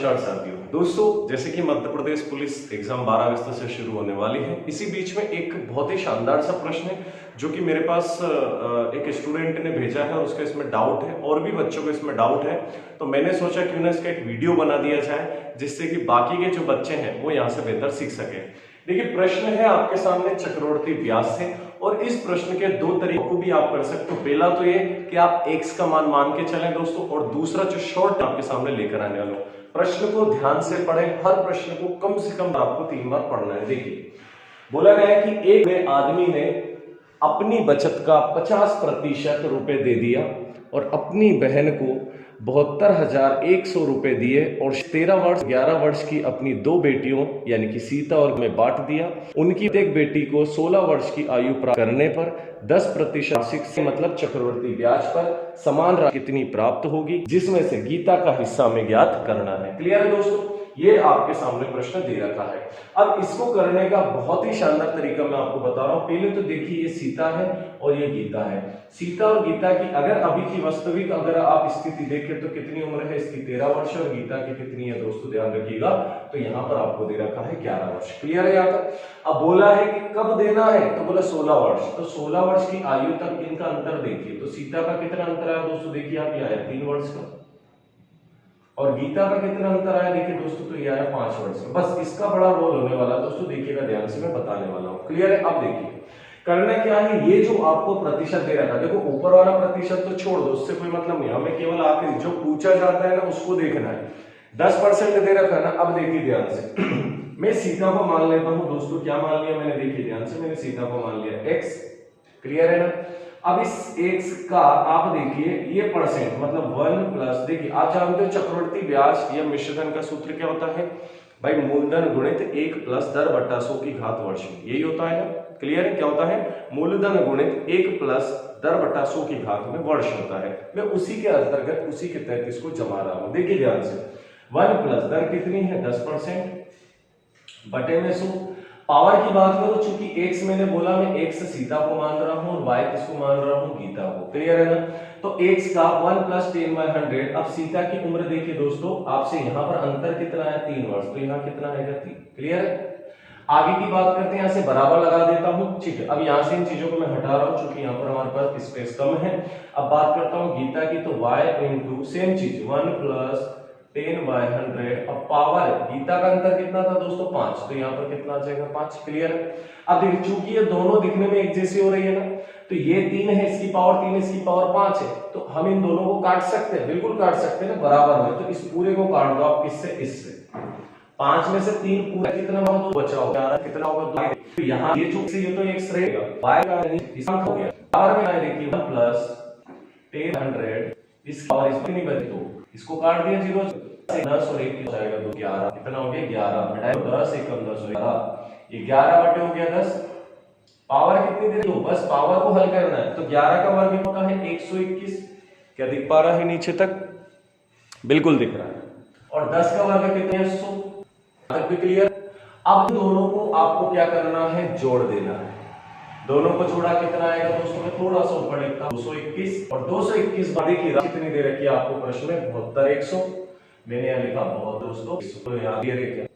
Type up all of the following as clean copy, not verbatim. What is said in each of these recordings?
नमस्कार साथियों। दोस्तों, जैसे कि मध्य प्रदेश पुलिस एग्जाम 12 अगस्त से शुरू होने वाली है, इसी बीच में एक बहुत ही शानदार सा प्रश्न है जो कि मेरे पास एक स्टूडेंट ने भेजा है और उसका इसमें डाउट है और भी बच्चों को इसमें डाउट है। तो मैंने सोचा क्यों ना इसका एक वीडियो बना दिया जाए जिससे कि बाकी के जो बच्चे हैं वो यहाँ से बेहतर सीख सके। देखिए, प्रश्न है आपके सामने चक्रवर्ती ब्याज से और इस प्रश्न के दो तरीकों भी आप कर सकते हो। पहला तो ये कि आप x का मान के चलें दोस्तों, और दूसरा जो शॉर्ट आपके सामने लेकर आने वाला हूं। प्रश्न को ध्यान से पढ़ें, हर प्रश्न को कम से कम आपको 3 बार पढ़ना है। देखिए, बोला गया है कि एक आदमी ने अपनी बचत का 50% रुपए दे दिया और अपनी बहन को 72,100 रुपए दिए और 13 वर्ष 11 वर्ष की अपनी 2 बेटियों यानी कि सीता और में बांट दिया। उनकी एक बेटी को 16 वर्ष की आयु प्राप्त करने पर 10% वार्षिक से मतलब चक्रवर्ती ब्याज पर समान राशि कितनी प्राप्त होगी, जिसमें से गीता का हिस्सा में ज्ञात करना है। क्लियर है दोस्तों? ये आपके सामने प्रश्न दे रखा है। अब इसको करने का बहुत ही शानदार तरीका मैं आपको बता रहा हूं। पहले तो देखिए, ये सीता है और ये गीता है। सीता और गीता की अगर अभी की वास्तविक अगर आप स्थिति देखें तो कितनी उम्र है इसकी? 13 वर्ष और गीता की कितनी है दोस्तों? ध्यान रखिएगा। तो यहाँ पर आपको दे रखा है 11 वर्ष। क्लियर है यहाँ तक? अब बोला है कि कब देना है, तो बोला 16 वर्ष। तो 16 वर्ष की आयु तक इनका अंतर देखिए। तो सीता का कितना अंतर है दोस्तों? देखिए आप, ये आया 3 वर्ष का, और गीता का कितना अंतर आया देखिए दोस्तों? तो ये आया 5 वर्ष का। बस इसका बड़ा रोल होने वाला दोस्तों, देखिएगा ध्यान से, मैं बताने वाला हूं। क्लियर है? अब देखिए करना क्या है, ये जो आपको प्रतिशत दे रखा है, देखो ऊपर वाला प्रतिशत तो छोड़ दो, उससे कोई मतलब नहीं, हमें केवल आखिरी जो पूछा जाता है ना उसको देखना है। 10% दे रखा है ना। अब देखिए ध्यान से मैं सीता को मान लेता हूं दोस्तों। क्या मान लिया मैंने? देखिए ध्यान से, मैंने सीता को मान लिया x। क्लियर है ना? अब इस x का आप देखिए, ये परसेंट मतलब 1 प्लस, देखिए आप जानते हो चक्रवर्ती ब्याज या मिश्रधन का सूत्र क्या होता है भाई? मूलधन गुणित 1 प्लस दर बटा 100 की घात वर्ष में, यही होता है ना। क्लियर है? क्या होता है? मूलधन गुणित 1 प्लस दर बटा 100 की घात में वर्ष होता है। मैं उसी के अंतर्गत उसी के तहत इसको जमा रहा हूं। देखिए ध्यान से, 1 प्लस दर कितनी है? 10% बटे में 100। पावर की बात करो, चूंकि x मैंने बोला, मैं x सीता को मान रहा हूं और y किसको मान रहा हूं? गीता को। क्लियर है ना? तो x का 1 प्लस 10/100। अब सीता की उम्र देखिए दोस्तों, आपसे यहां पर अंतर कितना है? 3 वर्ष। तो यहां कितना आएगा? 3। क्लियर है? आगे की बात करते हैं, यहां से बराबर लगा देता हूं। ठीक है, अब यहां से इन चीजों को मैं हटा रहा हूं क्योंकि यहां पर हमारे पास स्पेस कम है। अब बात करता हूं गीता की, तो y इंटू सेम चीज 1 प्लस 10/100। अब पावर गीता का अंतर कितना था दोस्तों? 5। तो यहाँ पर कितना आ जाएगा? 5। क्लियर है? अब देखिए, चूंकि ये दोनों दिखने में एक जैसी हो रही है ना, तो ये 3 है, इसकी पावर 3, इसकी पावर 5 है, तो हम इन दोनों को काट सकते हैं, बिल्कुल काट सकते हैं ना बराबर में। तो इस पूरे को काट दो आप, किससे? इससे। 5 में से 3 पूरा कितना होगा? 2 बचा होगा। 11 कितना होगा? 2। तो यहाँ ये जो ये तो x रहेगा, y का इसका हो गया। पावर में आए देखिए 1 प्लस 10/100, इसकी पावर इसमें नहीं बची, 2। इसको काट दिया 0 से, 10 और 1 जाएगा 2, 11। कितना हो गया? 11। 10 1 कम 10 11। ये 11 बटे हो गया 10। पावर कितनी दे दो? बस पावर को हल करना है। तो 11 का वर्ग होता है 121। क्या दिख पा रहा है नीचे तक? बिल्कुल दिख रहा है। और 10 का वर्ग कितने है? 100 तक भी क्लियर? अब दोनों को आपको क्या करना है? जोड़ देना है। दोनों को जोड़ा कितना आएगा दोस्तों? मैं थोड़ा सा ऊपर लिखता हूं, 221 और 221 बारी की राशि कितनी दे रखी है आपको प्रश्न में? 72,100। मैंने यहाँ लिखा बहुत दोस्तों, तो यहाँ क्लियर है?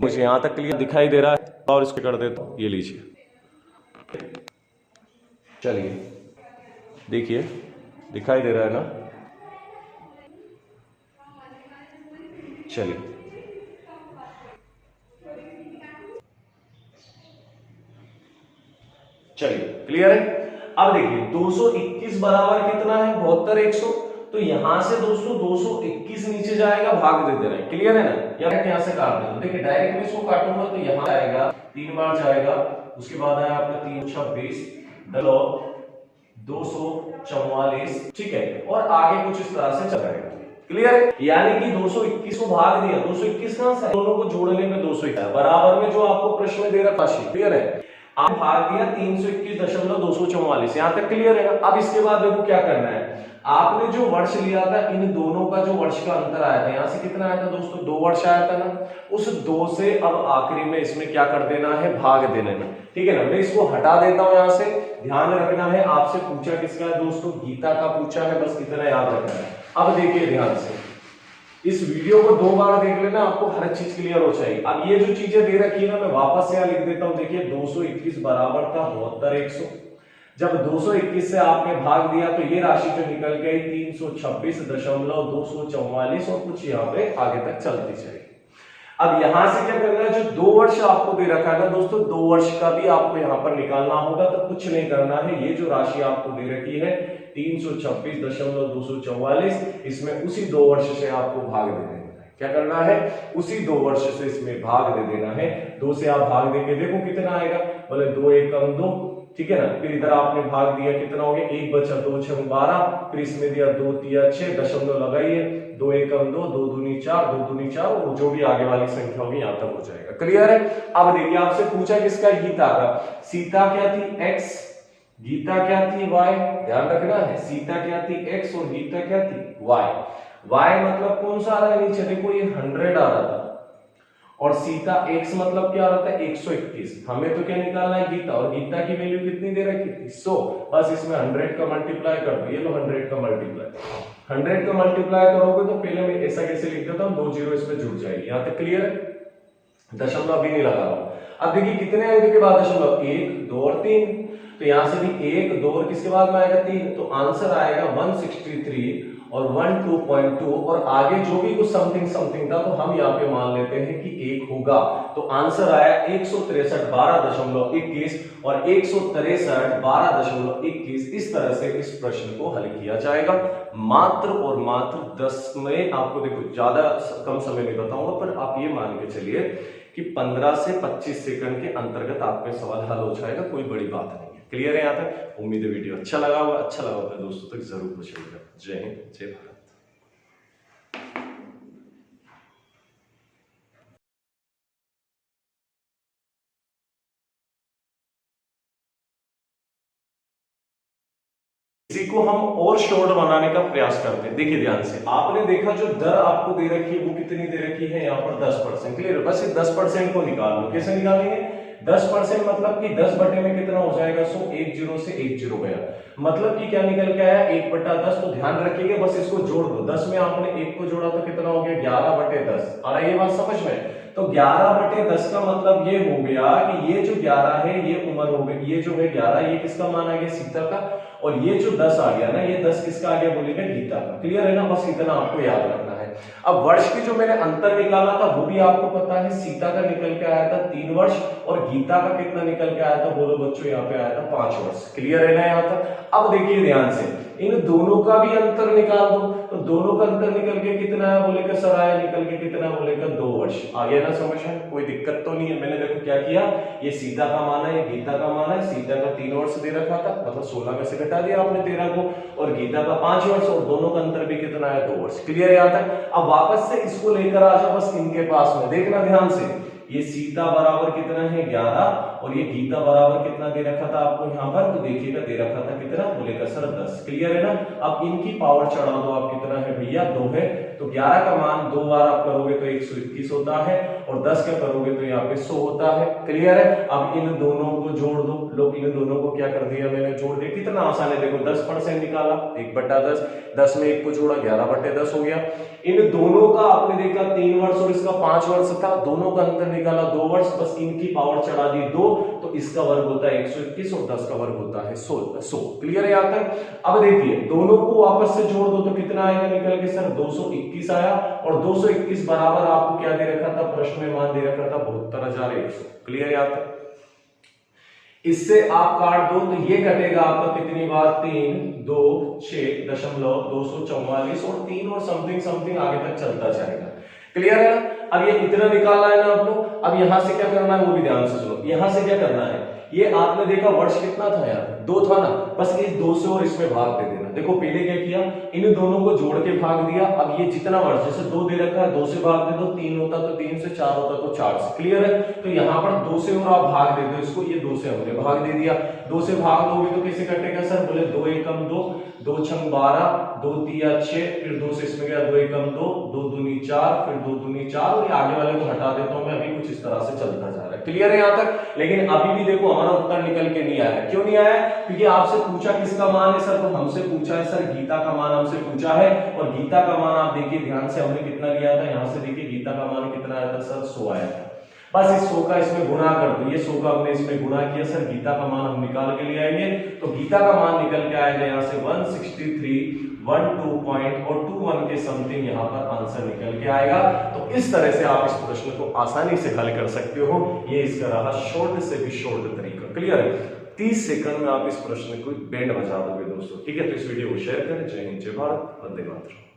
मुझे यहाँ तक क्लियर दिखाई दे रहा है और इसको कर देता हूँ। ये लीजिए, चलिए देखिए, दिखाई दे रहा है ना? चलिए क्लियर है? अब देखिए 221 बराबर कितना है? 72,100। तो यहां से दोस्तों 221 नीचे जाएगा, भाग दे देना है। क्लियर है ना? यहां से काट दो। देखिए डायरेक्ट में इसको काटूंगा तो यहां आएगा 3 बार जाएगा, उसके बाद आया आपका 3 26 244। ठीक है, और आगे कुछ इस तरह से चलेगा। क्लियर है? यानी कि 221 को भाग दिया, 221 कहां से? दोनों को जोड़ने में 221 बराबर में जो आपको प्रश्न में दे रखा है। क्लियर है? आप भाग दिया 321.244। यहां तक क्लियर है ना? अब इसके बाद देखो क्या करना है। आपने जो वर्ष लिया था, इन दोनों का जो वर्ष का अंतर आया था, यहां से कितना आया था दोस्तों? 2 वर्ष आया था ना। उस 2 से अब आखिरी में इसमें क्या कर देना है? भाग देना है। ठीक है ना? मैं इसको हटा देता हूं यहां से। ध्यान रखना है, आपसे पूछा किसका है दोस्तों? गीता का पूछा है, बस इतना याद रखना है। अब देखिए ध्यान से, इस वीडियो को 2 बार देख लेना, आपको हर चीज क्लियर हो जाएगी। अब ये जो चीजें दे रखी है ना, मैं वापस यहाँ लिख देता हूं। देखिए 221 बराबर था 72,100। जब 221 से आपने भाग दिया तो ये राशि जो निकल गई 326.244 और कुछ यहाँ पे आगे तक चलती जाएगी। अब यहां से क्या करना है, जो 2 वर्ष आपको दे रखा है ना दोस्तों, 2 वर्ष का भी आपको यहाँ पर निकालना होगा। तो कुछ नहीं करना है, ये जो राशि आपको दे रखी है 326.244, इसमें उसी 2 वर्ष से आपको भाग दे देना है। क्या करना है, उसी 2 वर्ष से इसमें भाग दे देना है। 2 से आप भाग देके देखो कितना आएगा, बोले 2 एकम 2, ठीक है ना। फिर इधर आपने भाग दिया, कितना हो गया, 1 बचा 2 6 12, फिर इसमें दिया 2 3 6, दशमलव लगाइए, 2 एकम 2, 2 दूनी 4, 2 दूनी 4, और जो भी आगे वाली संख्या होगी यहां तक हो जाएगा। क्लियर है। अब देखिए आपसे पूछा किसका, गीता का। सीता क्या थी, x, गीता क्या थी, y। ध्यान रखना है, सीता क्या थी, x, और गीता क्या थी, y। y मतलब कौन सा आ रहा है नीचे, देखो ये 100 आ रहा था, और सीता x मतलब क्या आ रहा था, 121। हमें तो क्या निकालना है, गीता, और गीता की वैल्यू कितनी दे रखी थी, 100। बस इसमें 100 का मल्टीप्लाई कर दो, ये लो 100 का मल्टीप्लाई। 100 का मल्टीप्लाई करोगे तो पहले मैं ऐसा कैसे लिख देता हूं, 2 जीरो इसमें जुड़ जाएगी। यहां तक क्लियर है, दशमलव अभी नहीं लगा रहा हूं। अब देखिए कितने आएंगे के बाद दशमलव, 1 2 और 3, तो यहां से भी 1 2 और किसके बाद में आएगा 3, तो आंसर आएगा 163 और 12.2, और आगे जो भी कुछ समथिंग समथिंग था तो हम यहाँ पे मान लेते हैं कि 1 होगा। तो आंसर आया 163 12.21 और 163 12.21। इस तरह से इस प्रश्न को हल किया जाएगा। मात्र और मात्र 10 में, आपको देखो ज्यादा कम समय नहीं बताऊंगा, पर आप ये मान के चलिए कि 15 से 25 सेकंड के अंतर्गत आपका सवाल हल हो जाएगा, कोई बड़ी बात नहीं है। क्लियर है यहाँ तक। उम्मीद है वीडियो अच्छा लगा होगा, अच्छा लगा अपने दोस्तों तक जरूर पहुंचाइएगा। जय हिंद, जय भारत। इसी को हम और शॉर्ट बनाने का प्रयास करते हैं। देखिए ध्यान से, आपने देखा जो दर आपको दे रखी है वो कितनी दे रखी है, यहाँ पर 10%। क्लियर, बस इस 10% को निकाल लो। कैसे निकालेंगे, 10% मतलब कि 10 बटे में कितना हो जाएगा, 100, 1 जीरो से 1 जीरो गया, मतलब कि क्या निकल के आया, 1/10। तो ध्यान रखिएगा, बस इसको जोड़ दो। 10 में आपने 1 को जोड़ा तो कितना हो गया, 11/10। आ रहा है ये बात समझ में। तो 11/10 का मतलब ये हो गया कि ये जो 11 है ये उम्र हो गई, ये जो है 11, ये किसका मान आ गया, सीता का, और ये जो 10 आ गया ना, ये 10 किसका आ गया, बोलेगा गीता का। क्लियर है ना, बस इतना आपको याद रखना है। अब वर्ष की जो मैंने अंतर निकाला था वो भी आपको पता है, सीता का निकल के आया था 3 वर्ष और गीता का कितना निकल के आया था, बोलो बच्चों, यहाँ पे आया था 5 वर्ष। क्लियर है ना यहाँ तक। अब देखिए ध्यान से, इन दोनों का भी अंतर निकाल दो, तो दोनों का अंतर निकल के कितना है, बोलेगा सर आया निकल के कितना, बोलेगा 2 वर्ष। आ गया ना समझ में, कोई दिक्कत तो नहीं है। मैंने देखो क्या किया, ये सीता का मान है, ये गीता का मान है। सीता का 3 वर्ष दे रखा था, मतलब 16 में से घटा दिया आपने 13 को, और गीता का 5 वर्ष, और दोनों का अंतर भी कितना है, 2 वर्ष। क्लियर है यहाँ तक। अब वापस से इसको लेकर आ जाओ बस इनके पास में, देखना ध्यान से, ये सीता बराबर कितना है, 11, और ये गीता बराबर कितना दे रखा था आपको यहाँ पर, तो देखिएगा दे रखा था कितना, बोलेगा सर 10। क्लियर है ना। अब इनकी पावर चढ़ा दो आप, कितना है भैया, 2 है, तो 11 का मान 2 बार आप करोगे तो 121 होता है, और 10 का करोगे तो यहाँ पे 100 होता है। क्लियर है। अब इन दोनों को जोड़ दो, लोग इन दोनों को क्या कर दिया मैंने, जोड़ दिया। कितना आसान है, देखो 10% निकाला, 1/10, 10 में 1 को जोड़ा, 11/10 हो गया। इन दोनों का आपने देखा 3 वर्ष और इसका 5 वर्ष था, दोनों का अंतर निकाला 2 वर्ष, बस इनकी पावर चढ़ा दी 2, तो इसका वर्ग होता है 121 और 10 का वर्ग होता है 100। क्लियर है यहाँ तक। अब देखिए दोनों को वापस से जोड़ दो तो कितना आएगा निकल के, सर 221 आया, और 221 बराबर आपको क्या दे रखा था, प्रश्न में मान दे रखा था 72,100। क्लियर है यहाँ तक। इससे आप काट दो तो ये कटेगा आपका कितनी बार, 3 2 6.244 और 3 और समथिंग समथिंग आगे तक चलता जाएगा। क्लियर है ना। अब ये इतना निकालना है ना आप लोग। अब यहां से क्या करना है वो भी ध्यान से सुनो। यहां से क्या करना है, ये आपने देखा वर्ष कितना था यार, 2 था ना, बस इस 2 से और इसमें भाग दे देना। देखो पहले क्या किया, इन दोनों को जोड़ के भाग दिया। अब ये जितना वर्ष, जैसे 2 दे रखा है, 2 से भाग दे दो, 3 होता तो 3 से, 4 होता तो 4 से। क्लियर है। तो यहाँ पर 2 से और आप भाग दे दो इसको, ये 2 से हमने भाग दे दिया। 2 से भाग दोगे तो कैसे कटेगा सर, बोले 2 एकम 2, 2 छंग 12, 2 तिया 6, फिर 2 से इसमें गया 2 एकम 2, 2 दूनी 4, फिर 2 दूनी 4 और ये आगे वाले को हटा देता हूं मैं, अभी कुछ इस तरह से चलता जा रहा है। क्लियर है यहां तक? लेकिन अभी भी देखो हमारा उत्तर निकल के नहीं आया। क्यों नहीं आया? क्योंकि आपसे पूछा किसका मान है सर, तो हमसे पूछा है सर गीता का मान हमसे पूछा है, और गीता का मान आप देखिए ध्यान से हमने कितना लिया था, यहां से देखिए गीता का मान कितना आया था सर, 100 आया था। बस इस 100 का इसमें गुणा कर दो, ये 100 का हमने इसमें गुणा किया सर, गीता का मान हम निकाल के ले आएंगे, तो गीता का मान निकल के आएगा यहाँ से 163.12 पॉइंट और 21 के समथिंग यहाँ पर आंसर निकल के आएगा। तो इस तरह से आप इस प्रश्न को आसानी से हल कर सकते हो। ये इसका रहा शॉर्ट से भी शॉर्ट तरीका। क्लियर है? 30 सेकंड में आप इस प्रश्न को बैंड बजा दोगे दोस्तों। ठीक है, तो इस वीडियो को शेयर करें। जय हिंद, जय भारत, वंदे मातरम।